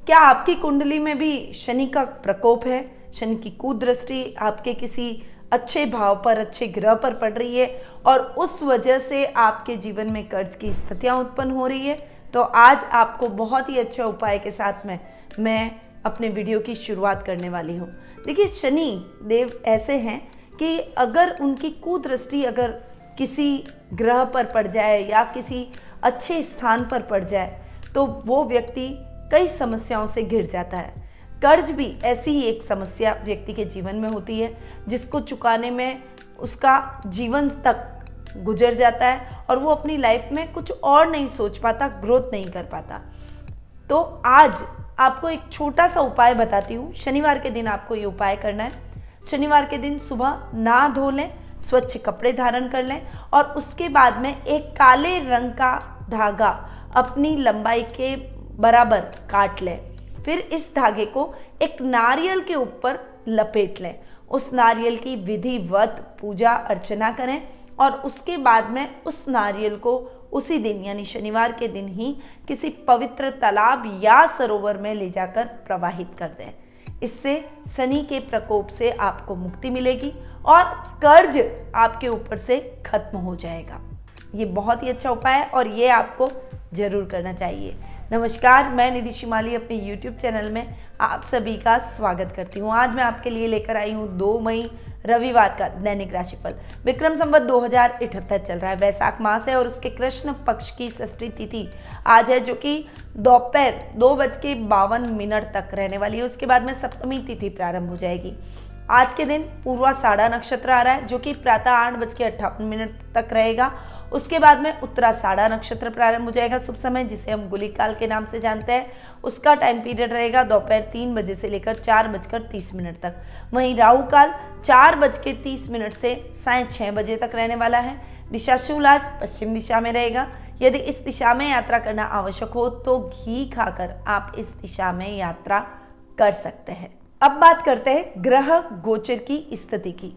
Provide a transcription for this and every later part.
क्या आपकी कुंडली में भी शनि का प्रकोप है? शनि की कुदृष्टि आपके किसी अच्छे भाव पर, अच्छे ग्रह पर पड़ रही है और उस वजह से आपके जीवन में कर्ज की स्थितियां उत्पन्न हो रही है? तो आज आपको बहुत ही अच्छे उपाय के साथ में मैं अपने वीडियो की शुरुआत करने वाली हूँ। देखिए, शनि देव ऐसे हैं कि अगर उनकी कुदृष्टि अगर किसी ग्रह पर पड़ जाए या किसी अच्छे स्थान पर पड़ जाए तो वो व्यक्ति कई समस्याओं से घिर जाता है। कर्ज भी ऐसी ही एक समस्या व्यक्ति के जीवन में होती है जिसको चुकाने में उसका जीवन तक गुजर जाता है और वो अपनी लाइफ में कुछ और नहीं सोच पाता, ग्रोथ नहीं कर पाता। तो आज आपको एक छोटा सा उपाय बताती हूँ। शनिवार के दिन आपको ये उपाय करना है। शनिवार के दिन सुबह नहा धो लें, स्वच्छ कपड़े धारण कर लें और उसके बाद में एक काले रंग का धागा अपनी लंबाई के बराबर काट लें। फिर इस धागे को एक नारियल के ऊपर लपेट लें। उस नारियल की विधिवत पूजा अर्चना करें और उसके बाद में उस नारियल को उसी दिन यानी शनिवार के दिन ही किसी पवित्र तालाब या सरोवर में ले जाकर प्रवाहित कर दें। इससे शनि के प्रकोप से आपको मुक्ति मिलेगी और कर्ज आपके ऊपर से खत्म हो जाएगा। ये बहुत ही अच्छा उपाय है और ये आपको जरूर करना चाहिए। नमस्कार, मैं निधि शिमाली अपने YouTube चैनल में आप सभी का स्वागत करती हूँ। आज मैं आपके लिए लेकर आई हूँ 2 मई रविवार का दैनिक राशिफल। विक्रम संवत 2078 चल रहा है, वैशाख मास है और उसके कृष्ण पक्ष की षष्ठी तिथि आज है, जो कि दोपहर 2:52 तक रहने वाली है। उसके बाद में सप्तमी तिथि प्रारंभ हो जाएगी। आज के दिन पूर्वाषाढ़ा नक्षत्र आ रहा है, जो कि प्रातः 8:58 तक रहेगा। उसके बाद में उत्तराषाढ़ा नक्षत्र प्रारंभ हो जाएगा। शुभ समय, जिसे हम गुलिक काल के नाम से जानते हैं, उसका टाइम पीरियड रहेगा दोपहर 3 बजे से लेकर 4:30 तक। वहीं राहु काल 4:30 से साय 6 बजे तक रहने वाला है। दिशा शूल आज पश्चिम दिशा में रहेगा। यदि इस दिशा में यात्रा करना आवश्यक हो तो घी खाकर आप इस दिशा में यात्रा कर सकते हैं। अब बात करते हैं ग्रह गोचर की स्थिति की।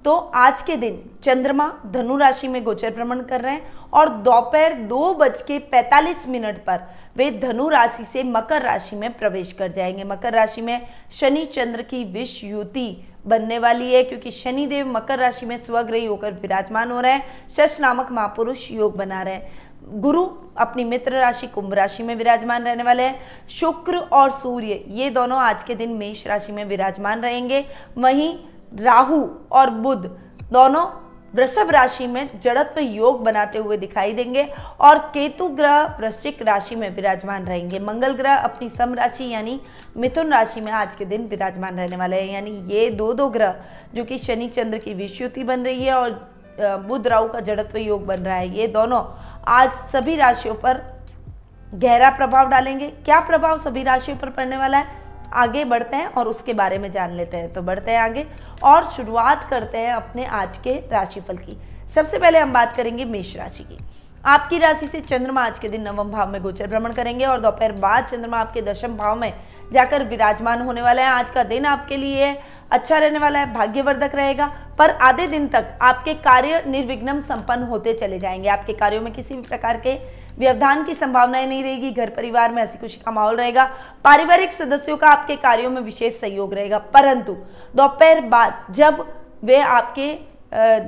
तो आज के दिन चंद्रमा धनु राशि में गोचर भ्रमण कर रहे हैं और दोपहर 2:45 पर वे धनु राशि से मकर राशि में प्रवेश कर जाएंगे। मकर राशि में शनि चंद्र की विष युति बनने वाली है, क्योंकि शनि देव मकर राशि में स्वग्रही होकर विराजमान हो रहे हैं। शश नामक महापुरुष योग बना रहे हैं। गुरु अपनी मित्र राशि कुंभ राशि में विराजमान रहने वाले हैं। शुक्र और सूर्य ये दोनों आज के दिन मेष राशि में विराजमान रहेंगे। वहीं राहु और बुध दोनों वृषभ राशि में जड़त्व योग बनाते हुए दिखाई देंगे और केतु ग्रह वृश्चिक राशि में विराजमान रहेंगे। मंगल ग्रह अपनी सम राशि यानी मिथुन राशि में आज के दिन विराजमान रहने वाले हैं। यानी ये दो ग्रह जो कि शनि चंद्र की विषुवति बन रही है और बुध राहु का जड़त्व योग बन रहा है, ये दोनों आज सभी राशियों पर गहरा प्रभाव डालेंगे। क्या प्रभाव सभी राशियों पर पड़ने वाला है, आगे बढ़ते हैं और उसके बारे में जान लेते हैं। तो बढ़ते हैं आगे और शुरुआत करते हैं अपने आज के राशिफल की। सबसे पहले हम बात करेंगे मेष राशि की। आपकी राशि से चंद्रमा आज के दिन 9वें भाव में गोचर भ्रमण करेंगे और दोपहर बाद चंद्रमा आपके 10वें भाव में जाकर विराजमान होने वाला है। आज का दिन आपके लिए अच्छा रहने वाला है, भाग्यवर्धक रहेगा, पर आधे दिन तक आपके कार्य निर्विघ्न संपन्न होते चले जाएंगे। आपके कार्यों में किसी भी प्रकार के व्यवधान की संभावनाएं नहीं रहेगी। घर परिवार में हंसी खुशी का माहौल रहेगा। पारिवारिक सदस्यों का आपके कार्यों में विशेष सहयोग रहेगा, परंतु दोपहर बाद जब वे आपके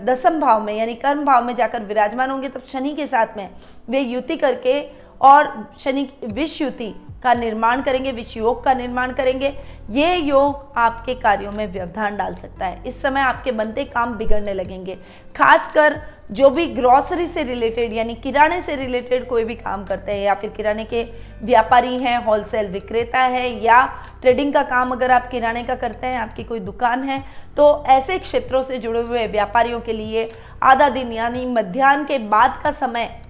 10वें भाव में यानी कर्म भाव में जाकर विराजमान होंगे तब शनि के साथ में वे युति करके और शनि विष युति का निर्माण करेंगे, विष योग का निर्माण करेंगे। ये योग आपके कार्यों में व्यवधान डाल सकता है। इस समय आपके बनते काम बिगड़ने लगेंगे। खासकर जो भी ग्रोसरी से रिलेटेड यानी किराने से रिलेटेड कोई भी काम करते हैं या फिर किराने के व्यापारी हैं, होलसेल विक्रेता है या ट्रेडिंग का काम अगर आप किराने का करते हैं, आपकी कोई दुकान है, तो ऐसे क्षेत्रों से जुड़े हुए व्यापारियों के लिए आधा दिन यानी मध्याह्न के बाद का समय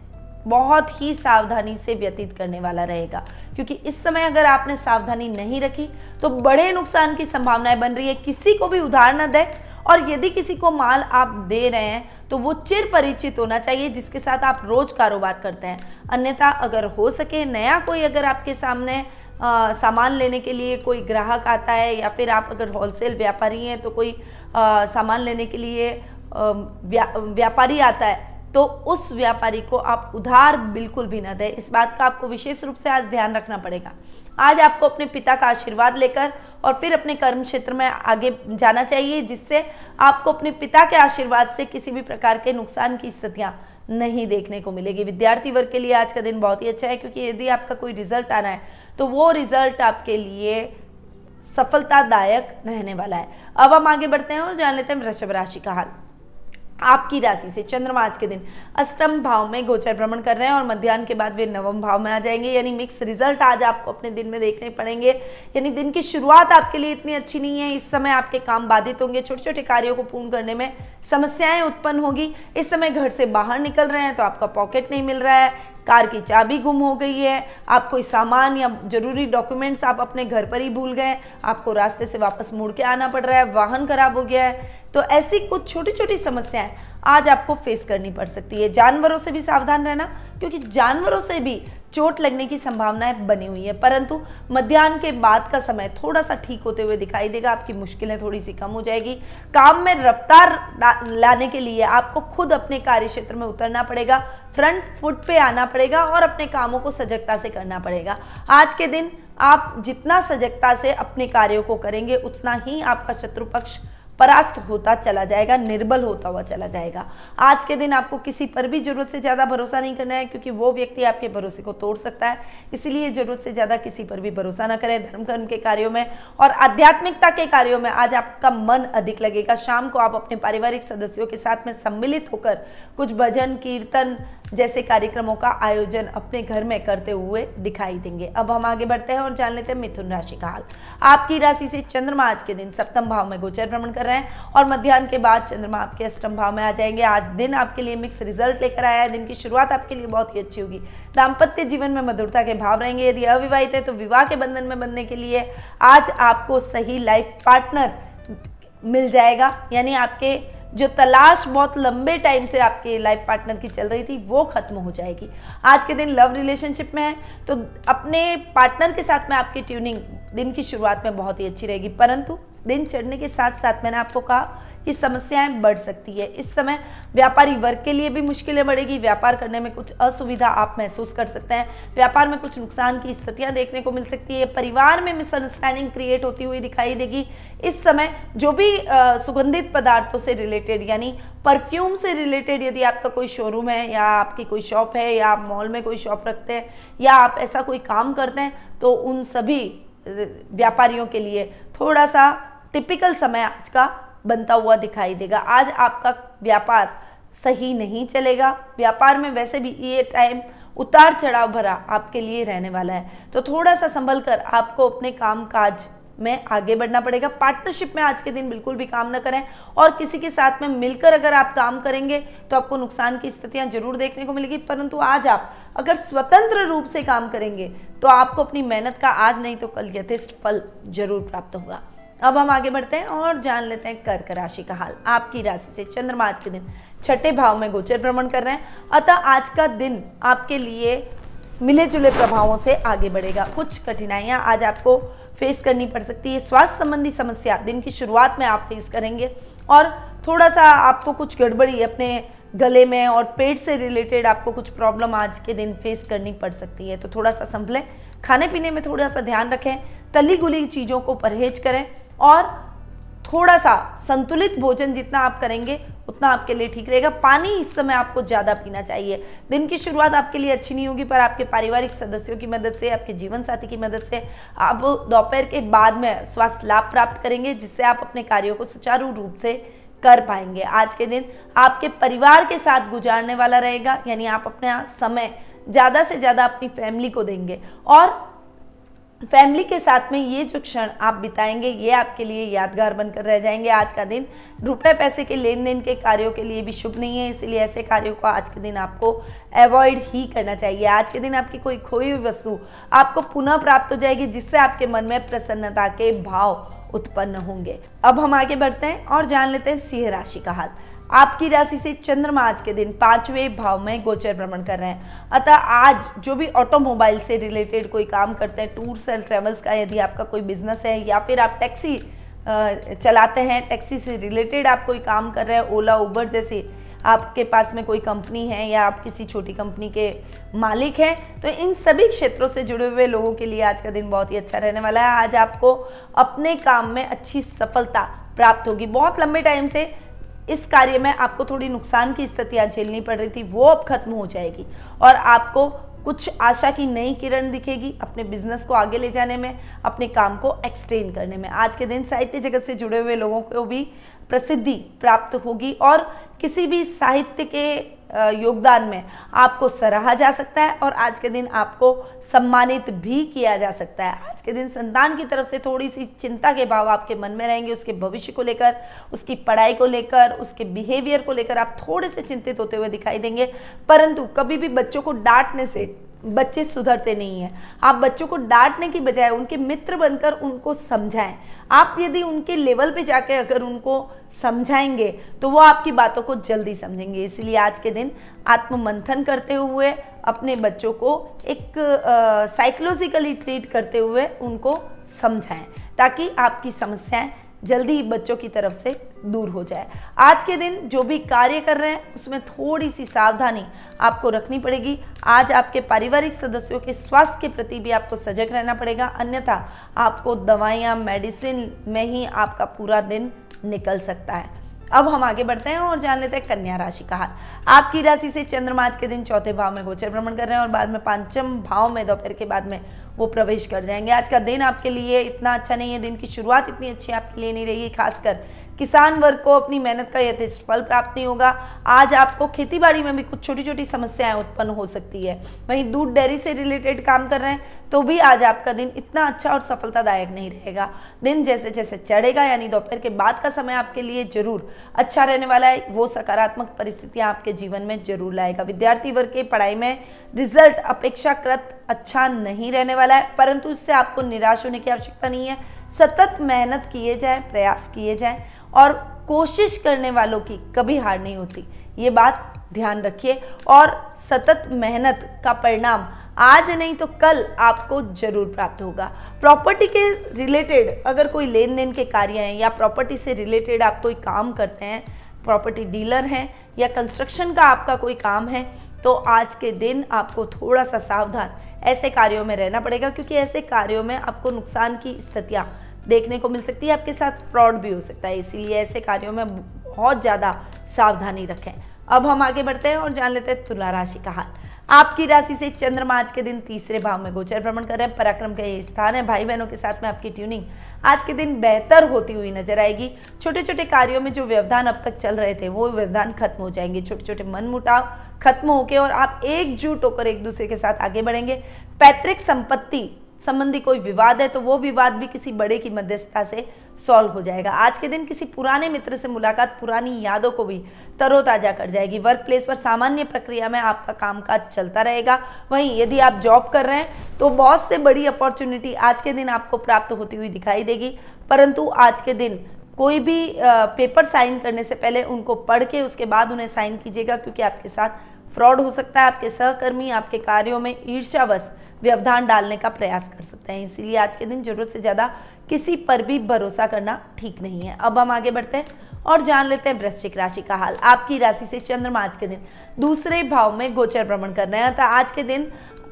बहुत ही सावधानी से व्यतीत करने वाला रहेगा, क्योंकि इस समय अगर आपने सावधानी नहीं रखी तो बड़े नुकसान की संभावनाएं बन रही है। किसी को भी उधार न दें और यदि किसी को माल आप दे रहे हैं तो वो चिर परिचित होना चाहिए जिसके साथ आप रोज कारोबार करते हैं। अन्यथा अगर हो सके नया कोई अगर आपके सामने सामान लेने के लिए कोई ग्राहक आता है या फिर आप अगर होलसेल व्यापारी हैं तो कोई सामान लेने के लिए व्यापारी आता है तो उस व्यापारी को आप उधार बिल्कुल भी न दें। इस बात का आपको विशेष रूप से आज ध्यान रखना पड़ेगा। आज आपको अपने पिता का आशीर्वाद लेकर और फिर अपने कर्म क्षेत्र में आगे जाना चाहिए, जिससे आपको अपने पिता के आशीर्वाद से किसी भी प्रकार के नुकसान की स्थितियां नहीं देखने को मिलेगी। विद्यार्थी वर्ग के लिए आज का दिन बहुत ही अच्छा है, क्योंकि यदि आपका कोई रिजल्ट आना है तो वो रिजल्ट आपके लिए सफलतादायक रहने वाला है। अब हम आगे बढ़ते हैं और जान लेते हैं वृषभ राशि का हाल। आपकी राशि से चंद्रमा आज के दिन अष्टम भाव में गोचर भ्रमण कर रहे हैं और मध्याह्न के बाद वे नवम भाव में आ जाएंगे, यानी मिक्स रिजल्ट आज आपको अपने दिन में देखने पड़ेंगे। यानी दिन की शुरुआत आपके लिए इतनी अच्छी नहीं है। इस समय आपके काम बाधित होंगे, छोटे छोटे कार्यों को पूर्ण करने में समस्याएं उत्पन्न होगी। इस समय घर से बाहर निकल रहे हैं तो आपका पॉकेट नहीं मिल रहा है, कार की चाबी गुम हो गई है, आप कोई सामान या जरूरी डॉक्यूमेंट्स आप अपने घर पर ही भूल गए, आपको रास्ते से वापस मुड़ के आना पड़ रहा है, वाहन खराब हो गया है। तो ऐसी कुछ छोटी छोटी समस्याएं आज आपको फेस करनी पड़ सकती है। जानवरों से भी सावधान रहना, क्योंकि जानवरों से भी चोट लगने की संभावनाएं बनी हुई है। परंतु मध्याह्न के बाद का समय थोड़ा सा ठीक होते हुए दिखाई देगा, आपकी मुश्किलें थोड़ी सी कम हो जाएगी। काम में रफ्तार लाने के लिए आपको खुद अपने कार्य क्षेत्र में उतरना पड़ेगा, फ्रंट फुट पे आना पड़ेगा और अपने कामों को सजगता से करना पड़ेगा। आज के दिन आप जितना सजगता से अपने कार्यों को करेंगे उतना ही आपका शत्रु पक्ष परास्त होता चला जाएगा, निर्बल होता हुआ चला जाएगा। आज के दिन आपको किसी पर भी जरूरत से ज़्यादा भरोसा नहीं करना है, क्योंकि वो व्यक्ति आपके भरोसे को तोड़ सकता है। इसलिए जरूरत से ज़्यादा किसी पर भी भरोसा ना करें। धर्म कर्म के कार्यों में और आध्यात्मिकता के कार्यों में आज आपका मन अधिक लगेगा। शाम को आप अपने पारिवारिक सदस्यों के साथ में सम्मिलित होकर कुछ भजन कीर्तन जैसे कार्यक्रमों का आयोजन अपने घर में करते हुए दिखाई देंगे। अब हम आगे बढ़ते हैं और जान लेते हैं मिथुन राशि का हाल। आपकी राशि से चंद्रमा आज के दिन सप्तम भाव में गोचर भ्रमण कर रहे हैं और मध्याह्न के बाद चंद्रमा आपके अष्टम भाव में आ जाएंगे। आज दिन आपके लिए मिक्स रिजल्ट लेकर आया है। दिन की शुरुआत आपके लिए बहुत ही अच्छी होगी। दाम्पत्य जीवन में मधुरता के भाव रहेंगे। यदि अविवाहित है तो विवाह के बंधन में बंधने के लिए आज आपको सही लाइफ पार्टनर मिल जाएगा। यानी आपके जो तलाश बहुत लंबे टाइम से आपके लाइफ पार्टनर की चल रही थी वो खत्म हो जाएगी। आज के दिन लव रिलेशनशिप में है तो अपने पार्टनर के साथ में आपकी ट्यूनिंग दिन की शुरुआत में बहुत ही अच्छी रहेगी, परंतु दिन चढ़ने के साथ साथ मैंने आपको कहा कि समस्याएं बढ़ सकती है। इस समय व्यापारी वर्ग के लिए भी मुश्किलें बढ़ेगी। व्यापार करने में कुछ असुविधा आप महसूस कर सकते हैं। व्यापार में कुछ नुकसान की स्थितियां देखने को मिल सकती है। परिवार में मिसअंडरस्टैंडिंग क्रिएट होती हुई दिखाई देगी। इस समय जो भी सुगंधित पदार्थों से रिलेटेड यानी परफ्यूम से रिलेटेड यदि आपका कोई शोरूम है या आपकी कोई शॉप है या आप मॉल में कोई शॉप रखते हैं या आप ऐसा कोई काम करते हैं तो उन सभी व्यापारियों के लिए थोड़ा सा टिपिकल समय आज का बनता हुआ दिखाई देगा। आज आपका व्यापार सही नहीं चलेगा। व्यापार में वैसे भी ये टाइम उतार चढ़ाव भरा आपके लिए रहने वाला है, तो थोड़ा सा संभल कर आपको अपने काम काज में आगे बढ़ना पड़ेगा। पार्टनरशिप में आज के दिन बिल्कुल भी काम न करें और किसी के साथ में मिलकर अगर आप काम करेंगे तो आपको नुकसान की स्थितियां जरूर देखने को मिलेगी, परंतु आज आप अगर स्वतंत्र रूप से काम करेंगे तो आपको अपनी मेहनत का आज नहीं तो कल यथेष्ट फल जरूर प्राप्त होगा। अब हम आगे बढ़ते हैं और जान लेते हैं कर्क राशि का हाल। आपकी राशि से चंद्रमा आज के दिन छठे भाव में गोचर भ्रमण कर रहे हैं, अतः आज का दिन आपके लिए मिले जुले प्रभावों से आगे बढ़ेगा। कुछ कठिनाइयां आज आपको फेस करनी पड़ सकती है। स्वास्थ्य संबंधी समस्या दिन की शुरुआत में आप फेस करेंगे और थोड़ा सा आपको कुछ गड़बड़ी अपने गले में और पेट से रिलेटेड आपको कुछ प्रॉब्लम आज के दिन फेस करनी पड़ सकती है, तो थोड़ा सा संभलें। खाने पीने में थोड़ा सा ध्यान रखें, तली गुली चीज़ों को परहेज करें और थोड़ा सा संतुलित भोजन जितना आप करेंगे उतना आपके लिए ठीक रहेगा। पानी इस समय आपको ज़्यादा पीना चाहिए। दिन की शुरुआत आपके लिए अच्छी नहीं होगी, पर आपके पारिवारिक सदस्यों की मदद से, आपके जीवन साथी की मदद से आप दोपहर के बाद में स्वास्थ्य लाभ प्राप्त करेंगे, जिससे आप अपने कार्यों को सुचारू रूप से कर पाएंगे। आज के दिन आपके परिवार के साथ गुजारने वाला रहेगा, यानी आप अपना समय ज़्यादा से ज़्यादा अपनी फैमिली को देंगे और फैमिली के साथ में ये जो क्षण आप बिताएंगे ये आपके लिए यादगार बनकर रह जाएंगे। आज का दिन रुपए पैसे के लेन देन के कार्यों के लिए भी शुभ नहीं है, इसलिए ऐसे कार्यों को आज के दिन आपको अवॉइड ही करना चाहिए। आज के दिन आपकी कोई खोई हुई वस्तु आपको पुनः प्राप्त हो जाएगी, जिससे आपके मन में प्रसन्नता के भाव उत्पन्न होंगे। अब हम आगे बढ़ते हैं और जान लेते हैं सिंह राशि का हाल। आपकी राशि से चंद्रमा आज के दिन 5वें भाव में गोचर भ्रमण कर रहे हैं, अतः आज जो भी ऑटोमोबाइल से रिलेटेड कोई काम करते हैं, टूर्स एंड ट्रेवल्स का यदि आपका कोई बिजनेस है या फिर आप टैक्सी चलाते हैं, टैक्सी से रिलेटेड आप कोई काम कर रहे हैं, ओला उबर जैसे आपके पास में कोई कंपनी है या आप किसी छोटी कंपनी के मालिक हैं, तो इन सभी क्षेत्रों से जुड़े हुए लोगों के लिए आज का दिन बहुत ही अच्छा रहने वाला है। आज आपको अपने काम में अच्छी सफलता प्राप्त होगी। बहुत लंबे टाइम से इस कार्य में आपको थोड़ी नुकसान की स्थितियां झेलनी पड़ रही थी, वो अब खत्म हो जाएगी और आपको कुछ आशा की नई किरण दिखेगी अपने बिजनेस को आगे ले जाने में, अपने काम को एक्सटेंड करने में। आज के दिन साहित्य जगत से जुड़े हुए लोगों को भी प्रसिद्धि प्राप्त होगी और किसी भी साहित्य के योगदान में आपको सराहा जा सकता है और आज के दिन आपको सम्मानित भी किया जा सकता है। आज के दिन संतान की तरफ से थोड़ी सी चिंता के भाव आपके मन में रहेंगे, उसके भविष्य को लेकर, उसकी पढ़ाई को लेकर, उसके बिहेवियर को लेकर आप थोड़े से चिंतित होते हुए दिखाई देंगे। परंतु कभी भी बच्चों को डांटने से बच्चे सुधरते नहीं हैं। आप बच्चों को डांटने की बजाय उनके मित्र बनकर उनको समझाएं। आप यदि उनके लेवल पे जाके अगर उनको समझाएंगे तो वो आपकी बातों को जल्दी समझेंगे। इसलिए आज के दिन आत्ममंथन करते हुए अपने बच्चों को एक साइकोलॉजिकली ट्रीट करते हुए उनको समझाएं ताकि आपकी समस्याएं जल्दी बच्चों की तरफ से दूर हो जाए। आज के दिन जो भी कार्य कर रहे हैं उसमें थोड़ी सी सावधानी आपको रखनी पड़ेगी। आज आपके पारिवारिक सदस्यों के स्वास्थ्य के प्रति भी आपको सजग रहना पड़ेगा, अन्यथा आपको दवाइयाँ मेडिसिन में ही आपका पूरा दिन निकल सकता है। अब हम आगे बढ़ते हैं और जान लेते हैं कन्या राशि का हाल। आपकी राशि से चंद्रमा आज के दिन चौथे भाव में गोचर भ्रमण कर रहे हैं और बाद में पंचम भाव में दोपहर के बाद में वो प्रवेश कर जाएंगे। आज का दिन आपके लिए इतना अच्छा नहीं है, दिन की शुरुआत इतनी अच्छी आपके लिए नहीं रहेगी। खासकर किसान वर्ग को अपनी मेहनत का यथेष्ट फल प्राप्त नहीं होगा। आज आपको खेती बाड़ी में भी कुछ छोटी छोटी समस्याएं उत्पन्न हो सकती है। वहीं दूध डेयरी से रिलेटेड काम कर रहे हैं तो भी आज आपका दिन इतना अच्छा और सफलतादायक नहीं रहेगा। दिन जैसे जैसे चढ़ेगा यानी दोपहर के बाद का समय आपके लिए जरूर अच्छा रहने वाला है, वो सकारात्मक परिस्थितियां आपके जीवन में जरूर लाएगा। विद्यार्थी वर्ग के पढ़ाई में रिजल्ट अपेक्षाकृत अच्छा नहीं रहने वाला है, परंतु इससे आपको निराश होने की आवश्यकता नहीं है। सतत मेहनत किए जाए, प्रयास किए जाए और कोशिश करने वालों की कभी हार नहीं होती, ये बात ध्यान रखिए। और सतत मेहनत का परिणाम आज नहीं तो कल आपको जरूर प्राप्त होगा। प्रॉपर्टी के रिलेटेड अगर कोई लेन देन के कार्य हैं या प्रॉपर्टी से रिलेटेड आप कोई काम करते हैं, प्रॉपर्टी डीलर हैं या कंस्ट्रक्शन का आपका कोई काम है, तो आज के दिन आपको थोड़ा सा सावधान ऐसे कार्यों में रहना पड़ेगा, क्योंकि ऐसे कार्यों में आपको नुकसान की स्थितियां देखने को मिल सकती है, आपके साथ फ्रॉड भी हो सकता है। इसीलिए ऐसे कार्यों में बहुत ज़्यादा सावधानी रखें। अब हम आगे बढ़ते हैं और जान लेते हैं तुला राशि का हाल। आपकी राशि से चंद्रमा आज के दिन तीसरे भाव में गोचर भ्रमण कर रहे हैं। पराक्रम का ये स्थान है। भाई बहनों के साथ में आपकी ट्यूनिंग आज के दिन बेहतर होती हुई नजर आएगी। छोटे छोटे कार्यों में जो व्यवधान अब तक चल रहे थे वो व्यवधान खत्म हो जाएंगे। छोटे छोटे मनमुटाव खत्म होके और आप एकजुट होकर एक दूसरे के साथ आगे बढ़ेंगे। पैतृक संपत्ति संबंधी कोई विवाद है तो वो विवाद भी किसी बड़े की मध्यस्थता से सॉल्व हो जाएगा। आज के दिन किसी पुराने मित्र से मुलाकात पुरानी यादों को भी तरोताजा कर जाएगी। वर्क प्लेस पर सामान्य प्रक्रिया में आपका कामकाज चलता रहेगा। वहीं यदि आप जॉब कर रहे हैं तो बहुत से बड़ी अपॉर्चुनिटी आज के दिन आपको प्राप्त होती हुई दिखाई देगी, परंतु आज के दिन कोई भी पेपर साइन करने से पहले उनको पढ़ के उसके बाद उन्हें साइन कीजिएगा, क्योंकि आपके साथ फ्रॉड हो सकता है। आपके सहकर्मी आपके कार्यों में ईर्ष्यावश व्यवधान डालने का प्रयास कर सकते हैं। इसीलिए आज के दिन जरूरत से ज़्यादा किसी पर भी भरोसा करना ठीक नहीं है। अब हम आगे बढ़ते हैं और जान लेते हैं वृश्चिक राशि का हाल। आपकी राशि से चंद्रमा आज के दिन दूसरे भाव में गोचर भ्रमण कर रहे हैं। तो आज के दिन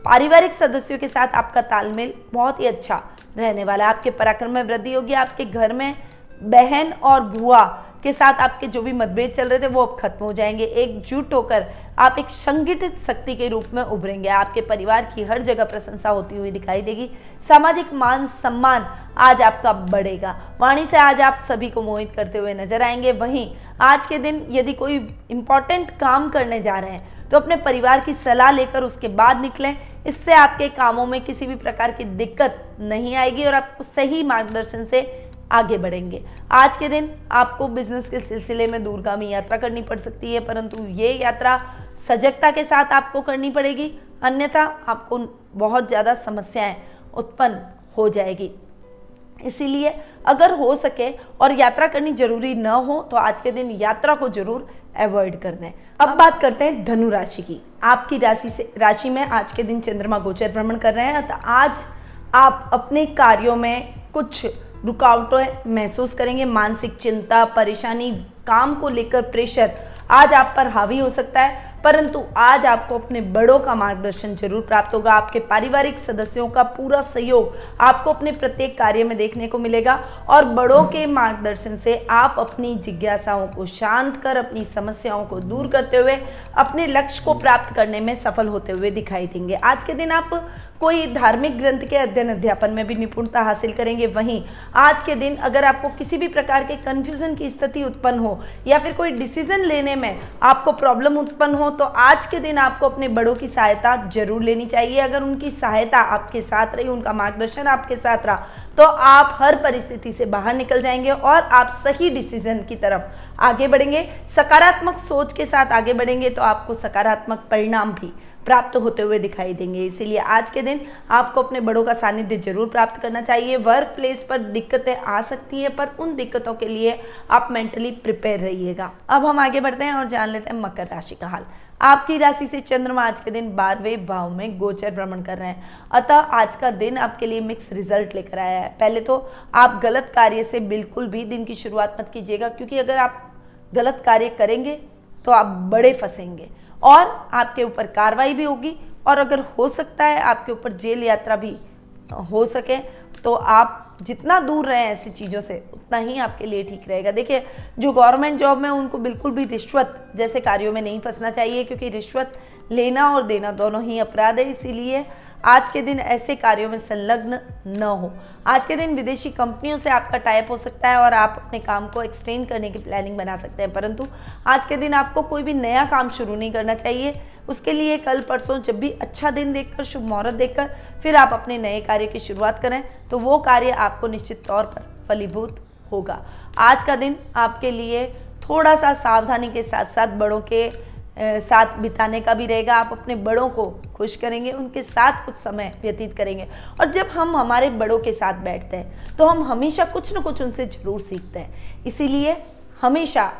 पारिवारिक सदस्यों के साथ आपका तालमेल बहुत ही अच्छा रहने वाला है। आपके पराक्रम में वृद्धि होगी। आपके घर में बहन और बुआ के साथ आपके जो भी मतभेद चल रहे थे वो अब खत्म हो जाएंगे। एकजुट होकर आप एक संगठित शक्ति के रूप में उभरेंगे। आपके परिवार की हर जगह प्रशंसा होती हुई दिखाई देगी। सामाजिक मान सम्मान आज आपका बढ़ेगा। वाणी से आज आप सभी को मोहित करते हुए नजर आएंगे। वहीं आज के दिन यदि कोई इंपॉर्टेंट काम करने जा रहे हैं तो अपने परिवार की सलाह लेकर उसके बाद निकलें। इससे आपके कामों में किसी भी प्रकार की दिक्कत नहीं आएगी और आपको सही मार्गदर्शन से आगे बढ़ेंगे। आज के दिन आपको बिजनेस के सिलसिले में दूरगामी यात्रा करनी पड़ सकती है, परंतु ये यात्रा सजगता के साथ आपको करनी पड़ेगी, अन्यथा आपको बहुत ज़्यादा समस्याएं उत्पन्न हो जाएगी। इसीलिए अगर हो सके और यात्रा करनी जरूरी न हो तो आज के दिन यात्रा को जरूर अवॉइड कर दें। अब बात करते हैं धनु राशि की। आपकी राशि में आज के दिन चंद्रमा गोचर भ्रमण कर रहे हैं। तो आज आप अपने कार्यों में कुछ रुकावटें महसूस करेंगे। मानसिक चिंता, परेशानी, काम को लेकर प्रेशर आज आप पर हावी हो सकता है, परंतु आज आपको अपने बड़ों का मार्गदर्शन जरूर प्राप्त होगा। आपके पारिवारिक सदस्यों का पूरा सहयोग आपको अपने प्रत्येक कार्य में देखने को मिलेगा और बड़ों के मार्गदर्शन से आप अपनी जिज्ञासाओं को शांत कर, अपनी समस्याओं को दूर करते हुए अपने लक्ष्य को प्राप्त करने में सफल होते हुए दिखाई देंगे। आज के दिन आप कोई धार्मिक ग्रंथ के अध्ययन अध्यापन में भी निपुणता हासिल करेंगे। वहीं आज के दिन अगर आपको किसी भी प्रकार के कंफ्यूजन की स्थिति उत्पन्न हो या फिर कोई डिसीजन लेने में आपको प्रॉब्लम उत्पन्न हो, तो आज के दिन आपको अपने बड़ों की सहायता जरूर लेनी चाहिए। अगर उनकी सहायता आपके साथ रही, उनका मार्गदर्शन आपके साथ रहा, तो आप हर परिस्थिति से बाहर निकल जाएंगे और आप सही डिसीजन की तरफ आगे बढ़ेंगे। सकारात्मक सोच के साथ आगे बढ़ेंगे तो आपको सकारात्मक परिणाम भी प्राप्त होते हुए दिखाई देंगे। इसीलिए आज के दिन आपको अपने बड़ों का सानिध्य जरूर प्राप्त करना चाहिए। वर्क प्लेस पर दिक्कतें आ सकती हैं, पर उन दिक्कतों के लिए आप मेंटली प्रिपेयर रहिएगा। अब हम आगे बढ़ते हैं और जान लेते हैं मकर राशि का हाल। आपकी राशि से चंद्रमा आज के दिन 12वें भाव में गोचर भ्रमण कर रहे हैं, अतः आज का दिन आपके लिए मिक्स रिजल्ट लेकर आया है। पहले तो आप गलत कार्य से बिल्कुल भी दिन की शुरुआत मत कीजिएगा, क्योंकि अगर आप गलत कार्य करेंगे तो आप बड़े फंसेंगे और आपके ऊपर कार्रवाई भी होगी, और अगर हो सकता है आपके ऊपर जेल यात्रा भी हो सके, तो आप जितना दूर रहें ऐसी चीज़ों से उतना ही आपके लिए ठीक रहेगा। देखिए, जो गवर्नमेंट जॉब में उनको बिल्कुल भी रिश्वत जैसे कार्यों में नहीं फंसना चाहिए, क्योंकि रिश्वत लेना और देना दोनों ही अपराध है। इसीलिए आज के दिन ऐसे कार्यों में संलग्न न हो। आज के दिन विदेशी कंपनियों से आपका टाइप हो सकता है और आप अपने काम को एक्सटेंड करने की प्लानिंग बना सकते हैं, परंतु आज के दिन आपको कोई भी नया काम शुरू नहीं करना चाहिए। उसके लिए कल परसों जब भी अच्छा दिन देखकर, शुभ मुहूर्त देखकर फिर आप अपने नए कार्य की शुरुआत करें, तो वो कार्य आपको निश्चित तौर पर फलीभूत होगा। आज का दिन आपके लिए थोड़ा सा सावधानी के साथ साथ बड़ों के साथ बिताने का भी रहेगा। आप अपने बड़ों को खुश करेंगे, उनके साथ कुछ समय व्यतीत करेंगे, और जब हम हमारे बड़ों के साथ बैठते हैं तो हम हमेशा कुछ न कुछ उनसे जरूर सीखते हैं। इसीलिए हमेशा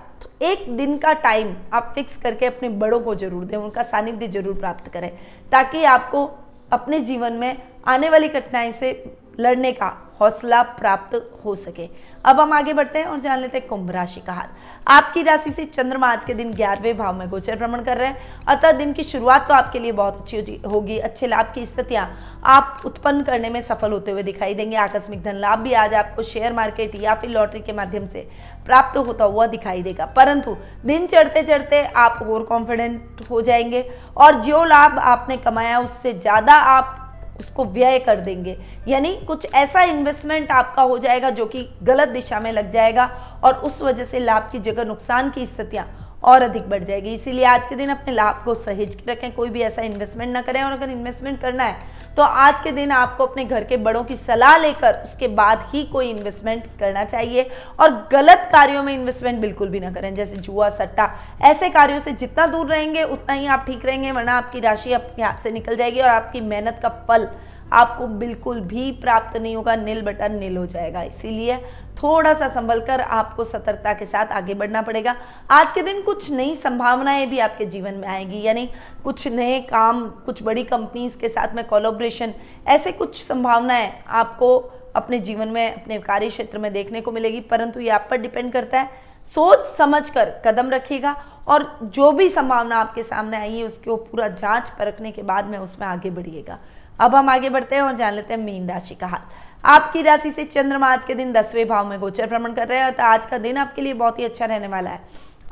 एक दिन का टाइम आप फिक्स करके अपने बड़ों को जरूर दें, उनका सानिध्य जरूर प्राप्त करें, ताकि आपको अपने जीवन में आने वाली कठिनाई से लड़ने का हौसला प्राप्त हो सके। अब हम आगे बढ़ते हैं और जान लेते हैं कुंभ राशि का हाल। आपकी राशि से चंद्रमा आज के दिन 11वें भाव में गोचर भ्रमण कर रहे हैं, अतः दिन की शुरुआत तो आपके लिए बहुत अच्छी होगी। अच्छे लाभ की स्थितियां आप उत्पन्न करने में सफल होते हुए दिखाई देंगे। आकस्मिक धन लाभ भी आज आपको शेयर मार्केट या फिर लॉटरी के माध्यम से प्राप्त होता हुआ दिखाई देगा, परंतु दिन चढ़ते चढ़ते आप ओवर कॉन्फिडेंट हो जाएंगे और जो लाभ आपने कमाया उससे ज़्यादा आप उसको व्यय कर देंगे। यानी कुछ ऐसा इन्वेस्टमेंट आपका हो जाएगा जो कि गलत दिशा में लग जाएगा और उस वजह से लाभ की जगह नुकसान की स्थितियां और अधिक बढ़ जाएगी। इसीलिए आज के दिन अपने लाभ को सहेज के रखें, कोई भी ऐसा इन्वेस्टमेंट ना करें, और अगर इन्वेस्टमेंट करना है तो आज के दिन आपको अपने घर के बड़ों की सलाह लेकर उसके बाद ही कोई इन्वेस्टमेंट करना चाहिए। और गलत कार्यों में इन्वेस्टमेंट बिल्कुल भी ना करें, जैसे जुआ, सट्टा, ऐसे कार्यों से जितना दूर रहेंगे उतना ही आप ठीक रहेंगे, वरना आपकी राशि अपने हाथ से निकल जाएगी और आपकी मेहनत का फल आपको बिल्कुल भी प्राप्त नहीं होगा, नील बटा नील हो जाएगा। इसीलिए थोड़ा सा संभल कर आपको सतर्कता के साथ आगे बढ़ना पड़ेगा। आज के दिन कुछ नई संभावनाएं भी आपके जीवन में आएगी, यानी कुछ नए काम, कुछ बड़ी कंपनीज के साथ में कोलैबोरेशन, ऐसे कुछ संभावनाएं आपको अपने जीवन में, अपने कार्य क्षेत्र में देखने को मिलेगी, परंतु ये आप पर डिपेंड करता है। सोच समझ कर कदम रखिएगा और जो भी संभावना आपके सामने आई है उसको पूरा जांच परखने के बाद में उसमें आगे बढ़िएगा। अब हम आगे बढ़ते हैं और जान लेते हैं मीन राशि का हाल। आपकी राशि से चंद्रमा आज के दिन 10वें भाव में गोचर भ्रमण कर रहे हैं, तो आज का दिन आपके लिए बहुत ही अच्छा रहने वाला है।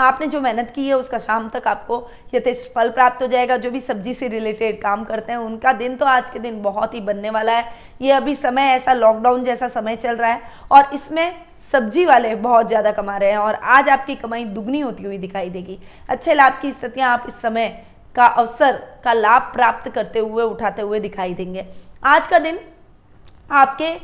आपने जो मेहनत की है उसका शाम तक आपको यथेष्ट फल प्राप्त हो जाएगा। जो भी सब्जी से रिलेटेड काम करते हैं उनका दिन तो आज के दिन बहुत ही बनने वाला है। ये अभी समय ऐसा लॉकडाउन जैसा समय चल रहा है और इसमें सब्जी वाले बहुत ज़्यादा कमा रहे हैं और आज आपकी कमाई दुगनी होती हुई दिखाई देगी। अच्छे लाभ की स्थितियाँ आप इस समय का अवसर का लाभ प्राप्त करते हुए, उठाते हुए दिखाई देंगे। आज का दिन आपके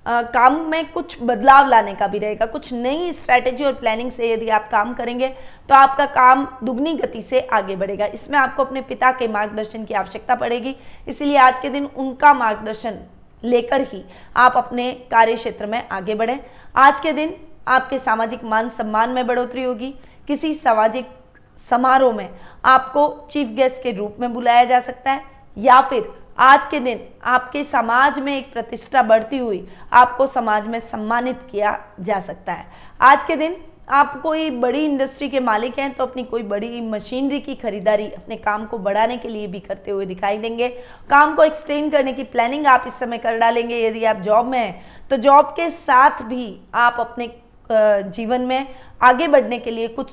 काम में कुछ बदलाव लाने का भी रहेगा। कुछ नई स्ट्रैटेजी और प्लानिंग से यदि आप काम करेंगे तो आपका काम दुगनी गति से आगे बढ़ेगा। इसमें आपको अपने पिता के मार्गदर्शन की आवश्यकता पड़ेगी, इसलिए आज के दिन उनका मार्गदर्शन लेकर ही आप अपने कार्य क्षेत्र में आगे बढ़ें। आज के दिन आपके सामाजिक मान सम्मान में बढ़ोतरी होगी। किसी सामाजिक समारोह में आपको चीफ गेस्ट के रूप में बुलाया जा सकता है, या फिर आज के दिन आपके समाज में एक प्रतिष्ठा बढ़ती हुई आपको समाज में सम्मानित किया जा सकता है। आज के दिन आप कोई बड़ी इंडस्ट्री के मालिक हैं तो अपनी कोई बड़ी मशीनरी की खरीदारी अपने काम को बढ़ाने के लिए भी करते हुए दिखाई देंगे। काम को एक्सटेंड करने की प्लानिंग आप इस समय कर डालेंगे। यदि आप जॉब में हैं तो जॉब के साथ भी आप अपने जीवन में आगे बढ़ने के लिए कुछ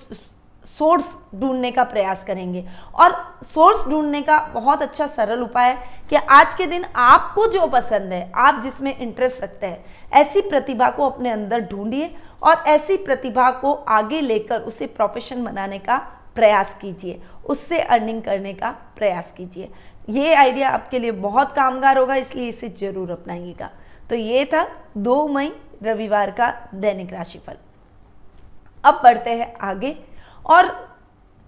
सोर्स ढूंढने का प्रयास करेंगे। और सोर्स ढूंढने का बहुत अच्छा सरल उपाय है कि आज के दिन आपको जो पसंद है, आप जिसमें इंटरेस्ट रखते हैं, ऐसी प्रतिभा को अपने अंदर ढूंढिए और ऐसी प्रतिभा को आगे लेकर उसे प्रोफेशन बनाने का प्रयास कीजिए, उससे अर्निंग करने का प्रयास कीजिए। ये आइडिया आपके लिए बहुत कामगार होगा, इसलिए इसे जरूर अपनाइएगा। तो ये था 2 मई रविवार का दैनिक राशिफल। अब बढ़ते हैं आगे और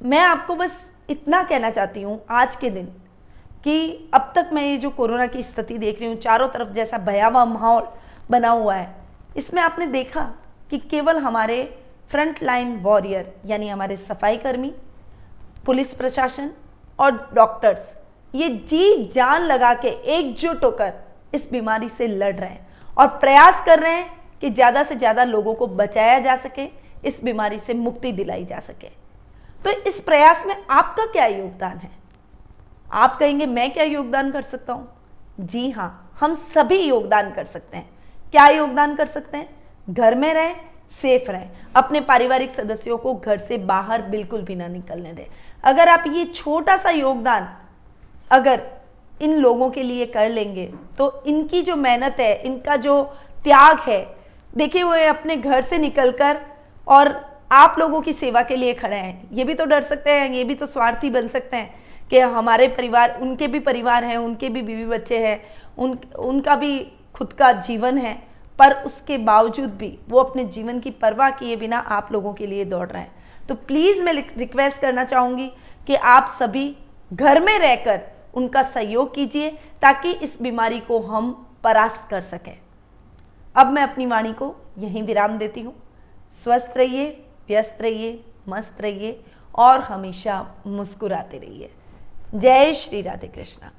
मैं आपको बस इतना कहना चाहती हूँ आज के दिन कि अब तक मैं ये जो कोरोना की स्थिति देख रही हूँ, चारों तरफ जैसा भयावह माहौल बना हुआ है, इसमें आपने देखा कि केवल हमारे फ्रंट लाइन वॉरियर यानी हमारे सफाई कर्मी, पुलिस प्रशासन और डॉक्टर्स ये जी जान लगा के एकजुट होकर इस बीमारी से लड़ रहे हैं और प्रयास कर रहे हैं कि ज़्यादा से ज़्यादा लोगों को बचाया जा सके, इस बीमारी से मुक्ति दिलाई जा सके। तो इस प्रयास में आपका क्या योगदान है? आप कहेंगे मैं क्या योगदान कर सकता हूं? जी हाँ, हम सभी योगदान कर सकते हैं। क्या योगदान कर सकते हैं? घर में रहें, सेफ रहें, अपने पारिवारिक सदस्यों को घर से बाहर बिल्कुल भी ना निकलने दें। अगर आप ये छोटा सा योगदान अगर इन लोगों के लिए कर लेंगे तो इनकी जो मेहनत है, इनका जो त्याग है, देखिए वो अपने घर से निकलकर और आप लोगों की सेवा के लिए खड़े हैं। ये भी तो डर सकते हैं, ये भी तो स्वार्थी बन सकते हैं कि हमारे परिवार, उनके भी परिवार हैं, उनके भी बीवी बच्चे हैं, उनका भी खुद का जीवन है, पर उसके बावजूद भी वो अपने जीवन की परवाह किए बिना आप लोगों के लिए दौड़ रहे हैं। तो प्लीज़ मैं रिक्वेस्ट करना चाहूँगी कि आप सभी घर में रहकर उनका सहयोग कीजिए ताकि इस बीमारी को हम परास्त कर सकें। अब मैं अपनी वाणी को यहीं विराम देती हूँ। स्वस्थ रहिए, व्यस्त रहिए, मस्त रहिए और हमेशा मुस्कुराते रहिए। जय श्री राधे कृष्णा।